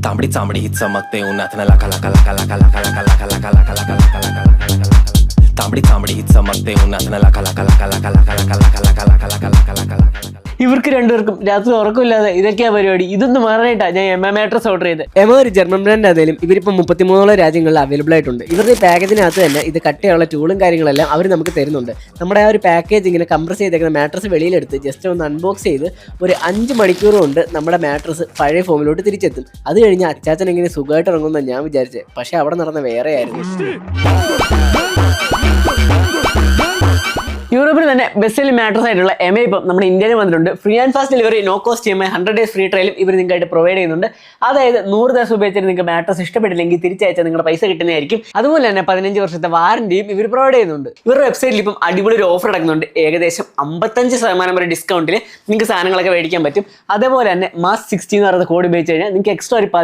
तांबडी चांबडी ही चमकते उन्हात न लाका लाका लाका लाका लाका लाका लाका लाका लाका लाका लाका लाका लाका तांबडी चांबडी ही चमकते उन्हात न लाका लाका लाका लाका लाका लाका लाका लाका लाका लाका लाका लाका लाका ഇവർക്ക് രണ്ടുപേർക്കും രാത്രി ഉറക്കമില്ലാതെ ഇതൊക്കെയാ പരിപാടി. ഇതൊന്നും മാറാനായിട്ടാണ് ഞാൻ എം മാട്രസ് ഓർഡർ ചെയ്ത്. ഒരു ജർമ്മൻ ബ്രാൻഡ് ആണെങ്കിലും ഇവരിപ്പോൾ 33 രാജ്യങ്ങളിൽ അവൈലബിൾ ആയിട്ടുണ്ട്. ഇവരുടെ പാക്കേജിനകത്ത് തന്നെ ഇത് കട്ടിയുള്ള ടൂളും കാര്യങ്ങളെല്ലാം അവർ നമുക്ക് തരുന്നുണ്ട്. നമ്മുടെ ആ ഒരു പാക്കേജ് ഇങ്ങനെ കംപ്രസ് ചെയ്തേക്കുന്ന മാട്രസ് വെളിയിലെടുത്ത് ജസ്റ്റ് ഒന്ന് അൺബോക്സ് ചെയ്ത് ഒരു 5 മണിക്കൂർ കൊണ്ട് നമ്മുടെ മാട്രസ് പഴയ ഫോമിലോട്ട് തിരിച്ചെത്തും. അത് കഴിഞ്ഞ് അച്ചാച്ചൻ എങ്ങനെ സുഖമായിട്ട് ഇറങ്ങുമെന്നാണ് ഞാൻ വിചാരിച്ചത്. പക്ഷേ അവിടെ നടന്ന വേറെ ആയിരുന്നു. യൂറോപ്പിൽ തന്നെ ബെസ്റ്റ് സെല്ലിംഗ് മാട്രസ് ആയിട്ടുള്ള എം ഇപ്പം നമ്മുടെ ഇന്ത്യയിൽ വന്നിട്ടുണ്ട്. Free and fast delivery, no cost EMI, 100 days free ട്രയലും ഇവർ നിങ്ങൾക്കായിട്ട് പ്രൊവൈഡ് ചെയ്യുന്നുണ്ട്. അതായത് 100 ദിവസം ഉപയോഗിച്ചിട്ട് നിങ്ങൾക്ക് മാട്രസ് ഇഷ്ടപ്പെട്ടില്ലെങ്കിൽ തിരിച്ചയച്ചാൽ നിങ്ങളുടെ പൈസ കിട്ടുന്നതായിരിക്കും. അതുപോലെ തന്നെ 15 വർഷത്തെ വാറന്റിയും ഇവർ പ്രൊവൈഡ് ചെയ്യുന്നുണ്ട്. ഇവരുടെ വെബ്സൈറ്റിൽ ഇപ്പം അടിപൊളി ഒരു ഓഫർ നടക്കുന്നുണ്ട്. ഏകദേശം 55% വരെ ഡിസ്കൗണ്ടിൽ നിങ്ങൾക്ക് സാധനങ്ങളൊക്കെ മേടിക്കാൻ പറ്റും. അതേപോലെ തന്നെ മാസ് 60 എന്ന് പറയുന്ന കോഡ് ഉപയോഗിച്ച് കഴിഞ്ഞാൽ നിങ്ങൾക്ക് എക്സ്ട്രാ ഒരു